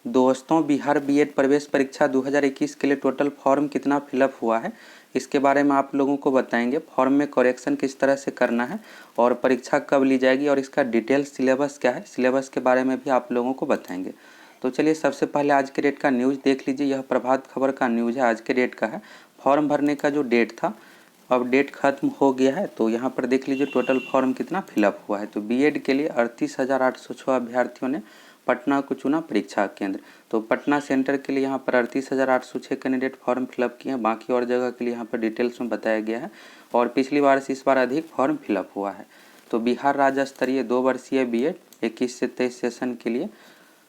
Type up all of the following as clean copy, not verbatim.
दोस्तों, बिहार बीएड प्रवेश परीक्षा 2021 के लिए टोटल फॉर्म कितना फिलअप हुआ है, इसके बारे में आप लोगों को बताएंगे। फॉर्म में करेक्शन किस तरह से करना है और परीक्षा कब ली जाएगी और इसका डिटेल सिलेबस क्या है, सिलेबस के बारे में भी आप लोगों को बताएंगे। तो चलिए सबसे पहले आज के डेट का न्यूज़ देख लीजिए। यह प्रभात खबर का न्यूज़ है, आज के डेट का है। फॉर्म भरने का जो डेट था, अब डेट खत्म हो गया है। तो यहाँ पर देख लीजिए टोटल फॉर्म कितना फिलअप हुआ है। तो बीएड के लिए 38,806 अभ्यर्थियों ने पटना को चुना परीक्षा केंद्र। तो पटना सेंटर के लिए यहाँ पर 38,806 कैंडिडेट फॉर्म फिलअप किए हैं। बाकी और जगह के लिए यहाँ पर डिटेल्स में बताया गया है और पिछली बार से इस बार अधिक फॉर्म फिलअप हुआ है। तो बिहार राज्य स्तरीय 2 वर्षीय बीएड 21 से 23 सेशन के लिए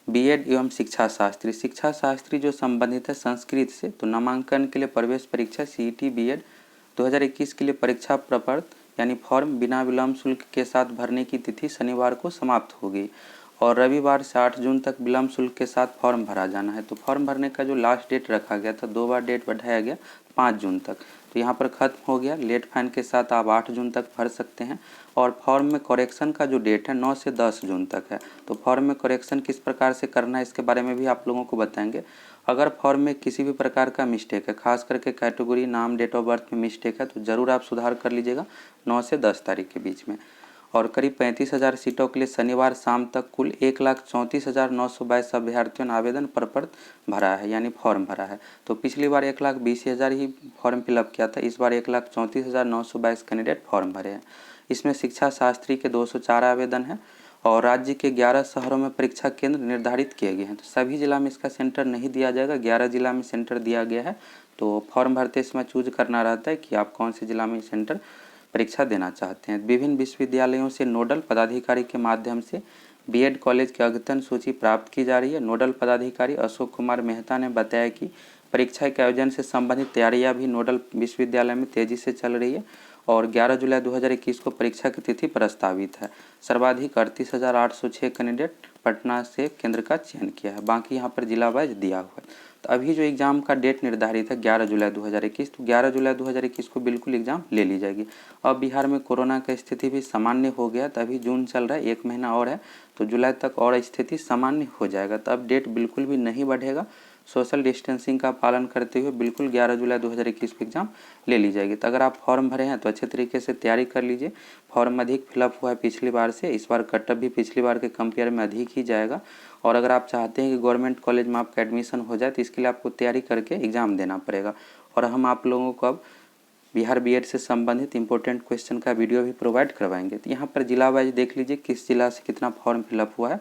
बीएड एवं शिक्षा शास्त्री जो संबंधित है संस्कृत से, तो नामांकन के लिए प्रवेश परीक्षा सीईटी बीएड 2021 के लिए परीक्षा प्रपत्र यानी फॉर्म बिना विलम्ब शुल्क के साथ भरने की तिथि शनिवार को समाप्त हो गई और रविवार से 8 जून तक विलम्ब शुल्क के साथ फॉर्म भरा जाना है। तो फॉर्म भरने का जो लास्ट डेट रखा गया था, 2 बार डेट बढ़ाया गया 5 जून तक, तो यहाँ पर ख़त्म हो गया। लेट फाइन के साथ आप 8 जून तक भर सकते हैं और फॉर्म में करेक्शन का जो डेट है 9 से 10 जून तक है। तो फॉर्म में करेक्शन किस प्रकार से करना है इसके बारे में भी आप लोगों को बताएंगे। अगर फॉर्म में किसी भी प्रकार का मिस्टेक है, खास करके कैटेगरी, नाम, डेट ऑफ बर्थ में मिस्टेक है, तो ज़रूर आप सुधार कर लीजिएगा 9 से 10 तारीख के बीच में। और करीब 35,000 सीटों के लिए शनिवार शाम तक कुल 1,34,922 अभ्यर्थियों ने आवेदन पत्र भरा है यानी फॉर्म भरा है। तो पिछली बार 1,20,000 ही फॉर्म फिलअप किया था, इस बार 1,34,922 कैंडिडेट फॉर्म भरे हैं। इसमें शिक्षा शास्त्री के 204 आवेदन हैं और राज्य के 11 शहरों में परीक्षा केंद्र निर्धारित किए गए हैं। तो सभी जिला में इसका सेंटर नहीं दिया जाएगा, 11 जिला में सेंटर दिया गया है। तो फॉर्म भरते समय चूज करना रहता है कि आप कौन से जिला में सेंटर परीक्षा देना चाहते हैं। विभिन्न विश्वविद्यालयों से नोडल पदाधिकारी के माध्यम से बीएड कॉलेज की अद्यतन सूची प्राप्त की जा रही है। नोडल पदाधिकारी अशोक कुमार मेहता ने बताया कि परीक्षा के आयोजन से संबंधित तैयारियां भी नोडल विश्वविद्यालय में तेजी से चल रही है और 11 जुलाई 2021 को परीक्षा की तिथि प्रस्तावित है। सर्वाधिक 38,806 कैंडिडेट पटना से केंद्र का चयन किया है, बाकी यहाँ पर जिला वाइज दिया हुआ है। तो अभी जो एग्ज़ाम का डेट निर्धारित है 11 जुलाई 2021, तो 11 जुलाई 2021 को बिल्कुल एग्ज़ाम ले ली जाएगी। अब बिहार में कोरोना का स्थिति भी सामान्य हो गया, तो अभी जून चल रहा है, 1 महीना और है, तो जुलाई तक और स्थिति सामान्य हो जाएगा। तो अब डेट बिल्कुल भी नहीं बढ़ेगा। सोशल डिस्टेंसिंग का पालन करते हुए बिल्कुल 11 जुलाई 2021 को एग्ज़ाम ले ली जाएगी। तो अगर आप फॉर्म भरे हैं तो अच्छे तरीके से तैयारी कर लीजिए। फॉर्म अधिक फिलअप हुआ है पिछली बार से, इस बार कटअप भी पिछली बार के कंपेयर में अधिक ही जाएगा। और अगर आप चाहते हैं कि गवर्नमेंट कॉलेज में आपका एडमिशन हो जाए तो इसके लिए आपको तैयारी करके एग्ज़ाम देना पड़ेगा। और हम आप लोगों को अब बिहार बीएड से संबंधित इंपॉर्टेंट क्वेश्चन का वीडियो भी प्रोवाइड करवाएंगे। तो यहाँ पर जिला वाइज देख लीजिए किस जिला से कितना फॉर्म फिलअप हुआ है।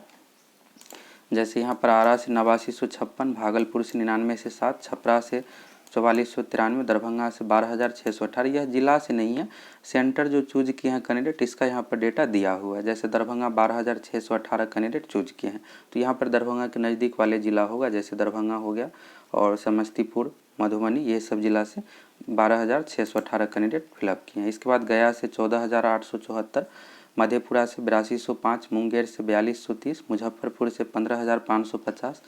जैसे यहाँ पर आरा से 8956, भागलपुर से 99 से 7, छपरा से 4493, दरभंगा से 12,618। यह जिला से नहीं है, सेंटर जो चूज किए हैं कैंडिडेट इसका यहाँ पर डेटा दिया हुआ है। जैसे दरभंगा 12,618 कैंडिडेट चूज किए हैं, तो यहाँ पर दरभंगा के नज़दीक वाले जिला होगा, जैसे दरभंगा हो गया और समस्तीपुर, मधुबनी, ये सब जिला से 12,618 कैंडिडेट फिलअप किए हैं। इसके बाद गया से 14,874, मधेपुरा से 8205, मुंगेर से 4230, मुजफ्फरपुर से 15,550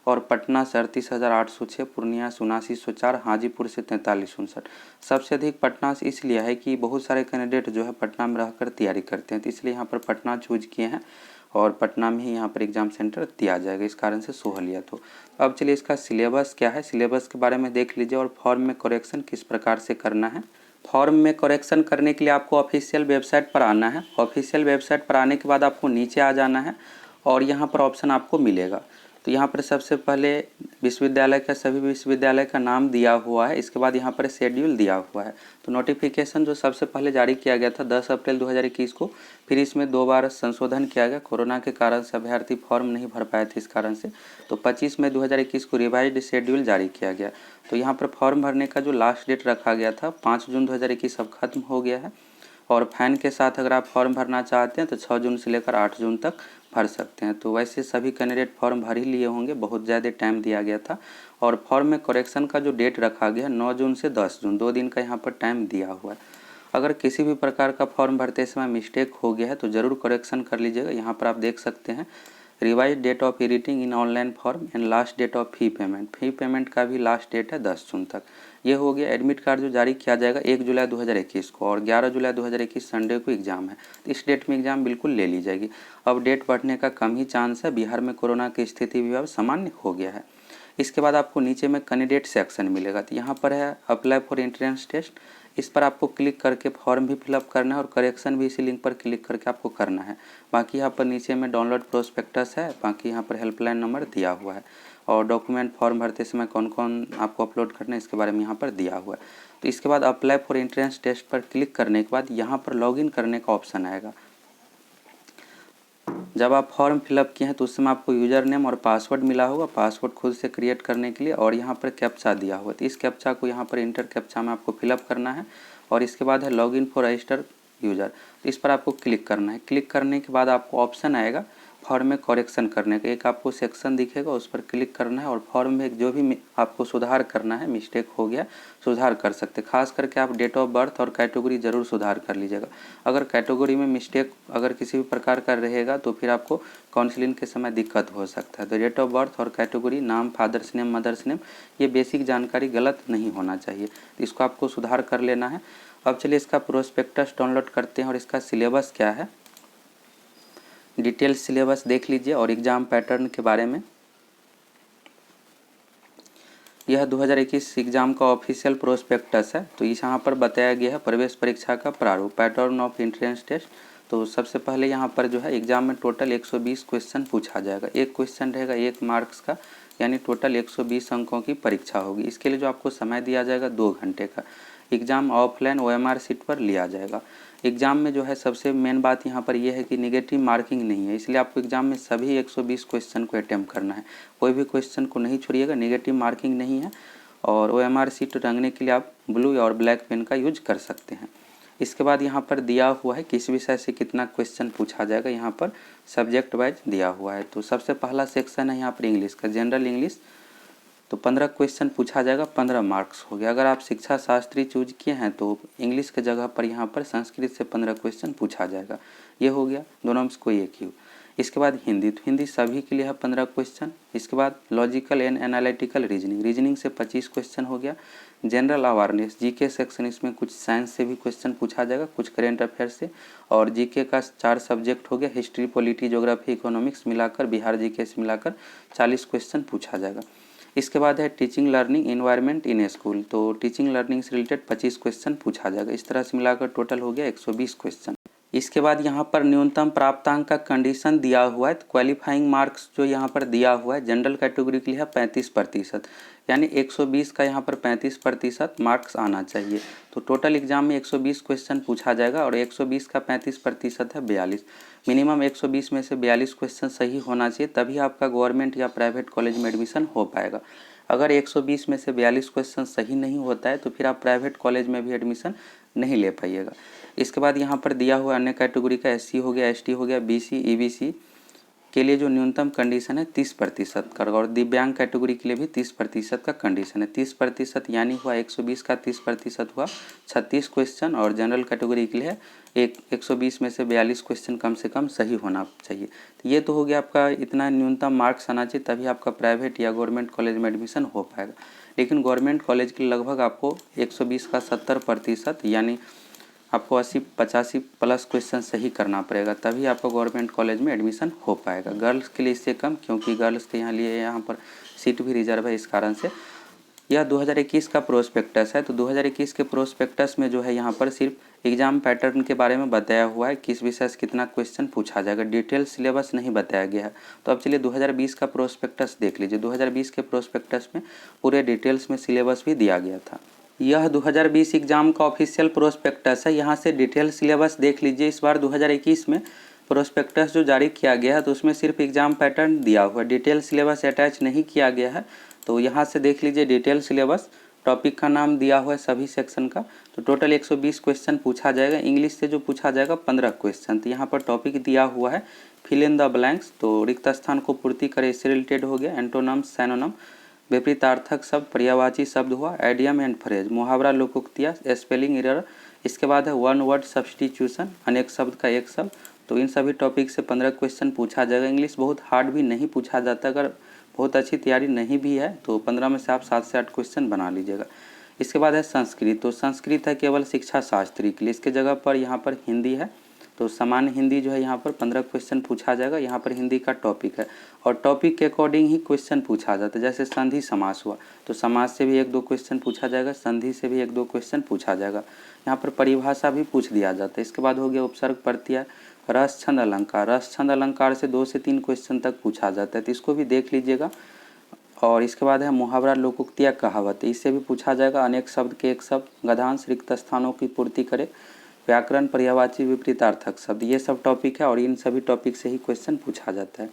और पटना से 38,806, पूर्णिया से 7904, हाजीपुर से 4359। सबसे अधिक पटना से इसलिए है कि बहुत सारे कैंडिडेट जो है पटना में रहकर तैयारी करते हैं, तो इसलिए यहाँ पर पटना चूज किए हैं और पटना में ही यहाँ पर एग्ज़ाम सेंटर दिया जाएगा, इस कारण से सहूलियत हो। अब चलिए इसका सिलेबस क्या है, सिलेबस के बारे में देख लीजिए और फॉर्म में करेक्शन किस प्रकार से करना है। फॉर्म में करेक्शन करने के लिए आपको ऑफिशियल वेबसाइट पर आना है। ऑफिशियल वेबसाइट पर आने के बाद आपको नीचे आ जाना है और यहाँ पर ऑप्शन आपको मिलेगा। तो यहाँ पर सबसे पहले विश्वविद्यालय का, सभी विश्वविद्यालय का नाम दिया हुआ है। इसके बाद यहाँ पर शेड्यूल दिया हुआ है। तो नोटिफिकेशन जो सबसे पहले जारी किया गया था 10 अप्रैल 2021 को, फिर इसमें 2 बार संशोधन किया गया, कोरोना के कारण से अभ्यर्थी फॉर्म नहीं भर पाए थे, इस कारण से। तो 25 मई 2021 को रिवाइज्ड शेड्यूल जारी किया गया। तो यहाँ पर फॉर्म भरने का जो लास्ट डेट रखा गया था 5 जून 2021 अब खत्म हो गया है और फाइन के साथ अगर आप फॉर्म भरना चाहते हैं तो 6 जून से लेकर 8 जून तक भर सकते हैं। तो वैसे सभी कैंडिडेट फॉर्म भर ही लिए होंगे, बहुत ज़्यादा टाइम दिया गया था। और फॉर्म में करेक्शन का जो डेट रखा गया 9 जून से 10 जून, 2 दिन का यहाँ पर टाइम दिया हुआ है। अगर किसी भी प्रकार का फॉर्म भरते समय मिस्टेक हो गया है तो ज़रूर करेक्शन कर लीजिएगा। यहाँ पर आप देख सकते हैं revise date of editing in online form and last date of fee payment. Fee payment का भी लास्ट डेट है 10 जून तक। ये हो गया। एडमिट कार्ड जो जारी किया जाएगा 1 जुलाई 2021 को, और 11 जुलाई 2021 संडे को एग्जाम है, तो इस डेट में एग्जाम बिल्कुल ले ली जाएगी। अब डेट बढ़ने का कम ही चांस है। बिहार में कोरोना की स्थिति भी अब सामान्य हो गया है। इसके बाद आपको नीचे में कैंडिडेट सेक्शन मिलेगा, तो यहाँ पर है अप्लाई फॉर एंट्रेंस टेस्ट। इस पर आपको क्लिक करके फॉर्म भी फिलअप करना है और करेक्शन भी इसी लिंक पर क्लिक करके आपको करना है। बाकी यहाँ पर नीचे में डाउनलोड प्रोस्पेक्टस है, बाकी यहाँ पर हेल्पलाइन नंबर दिया हुआ है, और डॉक्यूमेंट फॉर्म भरते समय कौन कौन आपको अपलोड करना है इसके बारे में यहाँ पर दिया हुआ है। तो इसके बाद अप्लाई फॉर एंट्रेंस टेस्ट पर क्लिक करने के बाद यहाँ पर लॉगिन करने का ऑप्शन आएगा। जब आप फॉर्म फिलअप किए हैं तो उस समय आपको यूज़र नेम और पासवर्ड मिला होगा, पासवर्ड खुद से क्रिएट करने के लिए, और यहाँ पर कैप्चा दिया हुआ है। तो इस कैप्चा को यहाँ पर इंटर कैप्चा में आपको फिलअप करना है, और इसके बाद है लॉगिन फॉर रजिस्टर यूज़र, तो इस पर आपको क्लिक करना है। क्लिक करने के बाद आपको ऑप्शन आएगा फॉर्म में करेक्शन करने का। एक आपको सेक्शन दिखेगा, उस पर क्लिक करना है, और फॉर्म में जो भी आपको सुधार करना है, मिस्टेक हो गया सुधार कर सकते। खास करके आप डेट ऑफ बर्थ और कैटेगरी ज़रूर सुधार कर लीजिएगा। अगर कैटेगरी में मिस्टेक अगर किसी भी प्रकार का रहेगा तो फिर आपको काउंसलिंग के समय दिक्कत हो सकता है। तो डेट ऑफ बर्थ और कैटेगरी, नाम, फादर्स नेम, मदर्स नेम, ये बेसिक जानकारी गलत नहीं होना चाहिए, तो इसको आपको सुधार कर लेना है। अब चलिए इसका प्रोस्पेक्टस डाउनलोड करते हैं और इसका सिलेबस क्या है, डिटेल सिलेबस देख लीजिए और एग्ज़ाम पैटर्न के बारे में। यह 2021 एग्ज़ाम का ऑफिशियल प्रोस्पेक्टस है। तो इस यहाँ पर बताया गया है प्रवेश परीक्षा का प्रारूप, पैटर्न ऑफ एंट्रेंस टेस्ट। तो सबसे पहले यहाँ पर जो है एग्ज़ाम में टोटल 120 क्वेश्चन पूछा जाएगा। एक क्वेश्चन रहेगा 1 मार्क्स का, यानी टोटल 120 अंकों की परीक्षा होगी। इसके लिए जो आपको समय दिया जाएगा 2 घंटे का। एग्ज़ाम ऑफलाइन OMR सीट पर लिया जाएगा। एग्ज़ाम में जो है सबसे मेन बात यहाँ पर यह है कि निगेटिव मार्किंग नहीं है, इसलिए आपको एग्ज़ाम में सभी 120 क्वेश्चन को अटैम्प्ट करना है। कोई भी क्वेश्चन को नहीं छोड़िएगा, निगेटिव मार्किंग नहीं है। और OMR सीट रंगने के लिए आप ब्लू और ब्लैक पेन का यूज कर सकते हैं। इसके बाद यहाँ पर दिया हुआ है किस विषय से कितना क्वेश्चन पूछा जाएगा, यहाँ पर सब्जेक्ट वाइज दिया हुआ है। तो सबसे पहला सेक्शन है यहाँ पर इंग्लिश का, जनरल इंग्लिश। तो 15 क्वेश्चन पूछा जाएगा, 15 मार्क्स हो गया। अगर आप शिक्षा शास्त्री चूज किए हैं तो इंग्लिश के जगह पर यहाँ पर संस्कृत से 15 क्वेश्चन पूछा जाएगा। ये हो गया, दोनों में से कोई एक ही हो। इसके बाद हिंदी, तो हिंदी सभी के लिए है 15 क्वेश्चन। इसके बाद logical and analytical reasoning, reasoning से 25 क्वेश्चन हो गया। जनरल अवेयरनेस, जीके सेक्शन, इसमें कुछ साइंस से भी क्वेश्चन पूछा जाएगा, कुछ करेंट अफेयर से, और जीके का 4 सब्जेक्ट हो गया, हिस्ट्री, पॉलिटी, ज्योग्राफी, इकोनॉमिक्स मिलाकर, बिहार जीके से मिलाकर 40 क्वेश्चन पूछा जाएगा। इसके बाद है teaching learning environment in school, तो टीचिंग लर्निंग से रिलेटेड 25 क्वेश्चन पूछा जाएगा। इस तरह से मिलाकर टोटल हो गया 120 क्वेश्चन। इसके बाद यहाँ पर न्यूनतम प्राप्तांक का कंडीशन दिया हुआ है। तो क्वालिफाइंग मार्क्स जो यहाँ पर दिया हुआ है जनरल कैटेगरी के लिए है 35%, यानी 120 का यहाँ पर 35% मार्क्स आना चाहिए। तो टोटल एग्जाम में 120 क्वेश्चन पूछा जाएगा, और 120 का 35% है 42। मिनिमम 120 में से 42 क्वेश्चन सही होना चाहिए, तभी आपका गवर्नमेंट या प्राइवेट कॉलेज में एडमिशन हो पाएगा। अगर 120 में से 42 क्वेश्चन सही नहीं होता है तो फिर आप प्राइवेट कॉलेज में भी एडमिशन नहीं ले पाइएगा। इसके बाद यहाँ पर दिया हुआ अन्य कैटेगरी का SC हो गया, ST हो गया, BC, EBC के लिए जो न्यूनतम कंडीशन है 30% का, और दिव्यांग कैटेगरी के लिए भी 30% का कंडीशन है। 30% यानी हुआ 120 का 30% हुआ 36 क्वेश्चन, और जनरल कैटेगरी के लिए 120 में से 42 क्वेश्चन कम से कम सही होना चाहिए। तो ये तो हो गया आपका, इतना न्यूनतम मार्क्स आना चाहिए, तभी आपका प्राइवेट या गवर्नमेंट कॉलेज में एडमिशन हो पाएगा। लेकिन गवर्नमेंट कॉलेज के लगभग आपको 120 का 70% यानी आपको 80-85 प्लस क्वेश्चन सही करना पड़ेगा, तभी आपको गवर्नमेंट कॉलेज में एडमिशन हो पाएगा। गर्ल्स के लिए इससे कम, क्योंकि गर्ल्स के यहाँ पर सीट भी रिजर्व है, इस कारण से। यह 2021 का प्रोस्पेक्टस है। तो 2021 के प्रोस्पेक्टस में जो है यहाँ पर सिर्फ एग्जाम पैटर्न के बारे में बताया हुआ है, किस विषय से कितना क्वेश्चन पूछा जाएगा, डिटेल सिलेबस नहीं बताया गया है। तो अब चलिए 2020 का प्रोस्पेक्टस देख लीजिए। 2020 के प्रोस्पेक्टस में पूरे डिटेल्स में सिलेबस भी दिया गया था। यह 2020 एग्ज़ाम का ऑफिशियल प्रोस्पेक्टस है। यहाँ से डिटेल सिलेबस देख लीजिए। इस बार 2021 में प्रोस्पेक्टस जो जारी किया गया है तो उसमें सिर्फ एग्ज़ाम पैटर्न दिया हुआ है, डिटेल सिलेबस अटैच नहीं किया गया है। तो यहाँ से देख लीजिए डिटेल सिलेबस, टॉपिक का नाम दिया हुआ है सभी सेक्शन का। तो टोटल 120 क्वेश्चन पूछा जाएगा। इंग्लिश से जो पूछा जाएगा 15 क्वेश्चन। तो यहाँ पर टॉपिक दिया हुआ है फिल इन द ब्लैंक्स, तो रिक्त स्थान को पूर्ति करे, इससे रिलेटेड हो गया। एंटोनम, सैनोनम, विपरीतार्थक शब्द, पर्यायवाची शब्द हुआ, एडियम एंड फ्रेज, मुहावरा, लोकोक्तियाँ, स्पेलिंग एरर। इसके बाद है वन वर्ड सब्स्टिट्यूशन, अनेक शब्द का एक शब्द, तो इन सभी टॉपिक से 15 क्वेश्चन पूछा जाएगा। इंग्लिश बहुत हार्ड भी नहीं पूछा जाता, अगर बहुत अच्छी तैयारी नहीं भी है तो 15 में से आप 7 से 8 क्वेश्चन बना लीजिएगा। इसके बाद है संस्कृत, तो संस्कृत है केवल शिक्षा शास्त्री के लिए, इसके जगह पर यहाँ पर हिंदी है, तो सामान्य हिंदी जो है यहाँ पर 15 क्वेश्चन पूछा जाएगा। यहाँ पर हिंदी का टॉपिक है और टॉपिक के अकॉर्डिंग ही क्वेश्चन पूछा जाता है। जैसे संधि समास हुआ तो समास से भी 1-2 क्वेश्चन पूछा जाएगा, संधि से भी 1-2 क्वेश्चन पूछा जाएगा। यहाँ पर परिभाषा भी पूछ दिया जाता है। इसके बाद हो गया उपसर्ग प्रत्यय, रस छंद अलंकार, रस छंद अलंकार से 2 से 3 क्वेश्चन तक पूछा जाता है, तो इसको भी देख लीजिएगा। और इसके बाद है मुहावरा, लोकोक्ति या कहावत, इससे भी पूछा जाएगा। अनेक शब्द के एक शब्द, गद्यांश रिक्त स्थानों की पूर्ति करे, व्याकरण, पर्यायवाची, विपरीतार्थक शब्द, ये सब टॉपिक है और इन सभी टॉपिक से ही क्वेश्चन पूछा जाता है।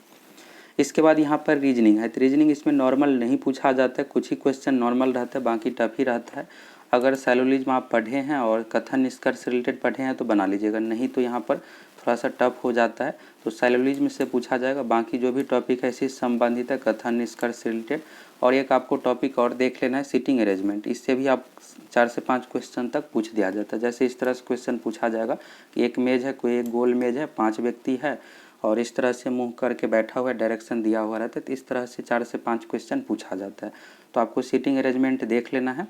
इसके बाद यहाँ पर रीजनिंग है, तो रीजनिंग इसमें नॉर्मल नहीं पूछा जाता है, कुछ ही क्वेश्चन नॉर्मल रहता है, बाकी टफ ही रहता है। अगर सैलोलिज्म आप पढ़े हैं और कथन निष्कर्ष से रिलेटेड पढ़े हैं तो बना लीजिएगा, नहीं तो यहाँ पर थोड़ा सा टफ हो जाता है, तो सैलोलिज्म से पूछा जाएगा। बाकी जो भी टॉपिक है इसी से संबंधित है, कथन निष्कर्ष से रिलेटेड। और एक आपको टॉपिक और देख लेना है, सीटिंग अरेंजमेंट, इससे भी आप 4 से 5 क्वेश्चन तक पूछ दिया जाता है। जैसे इस तरह से क्वेश्चन पूछा जाएगा कि एक मेज है, कोई एक गोल मेज है, 5 व्यक्ति है और इस तरह से मुंह करके बैठा हुआ है, डायरेक्शन दिया हुआ रहता है, तो इस तरह से 4 से 5 क्वेश्चन पूछा जाता है। तो आपको सीटिंग अरेंजमेंट देख लेना है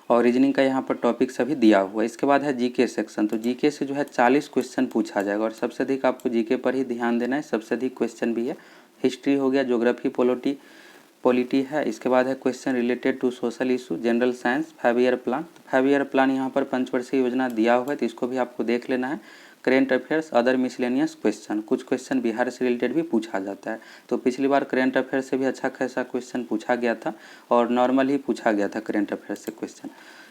और रीजनिंग का यहाँ पर टॉपिक सभी दिया हुआ है। इसके बाद है जीके सेक्शन, तो जीके से जो है 40 क्वेश्चन पूछा जाएगा और सबसे अधिक आपको जीके पर ही ध्यान देना है, सबसे अधिक क्वेश्चन भी है। हिस्ट्री हो गया, ज्योग्राफी, पॉलिटी है। इसके बाद है question related to social issue, general science, 5 year plan, 5 year plan यहाँ पर पंचवर्षीय योजना दिया हुआ है, तो इसको भी आपको देख लेना है। Current affairs, other miscellaneous question, कुछ क्वेश्चन बिहार से रिलेटेड भी पूछा जाता है, तो पिछली बार करेंट अफेयर्स से भी अच्छा खासा क्वेश्चन पूछा गया था और नॉर्मल ही पूछा गया था करेंट अफेयर्स से क्वेश्चन।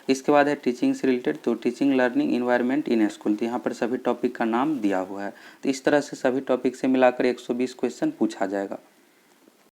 इसके बाद है टीचिंग से रिलेटेड, तो teaching, learning, environment in school, तो यहाँ पर सभी टॉपिक का नाम दिया हुआ है। तो इस तरह से सभी टॉपिक से मिलाकर 120 क्वेश्चन पूछा जाएगा।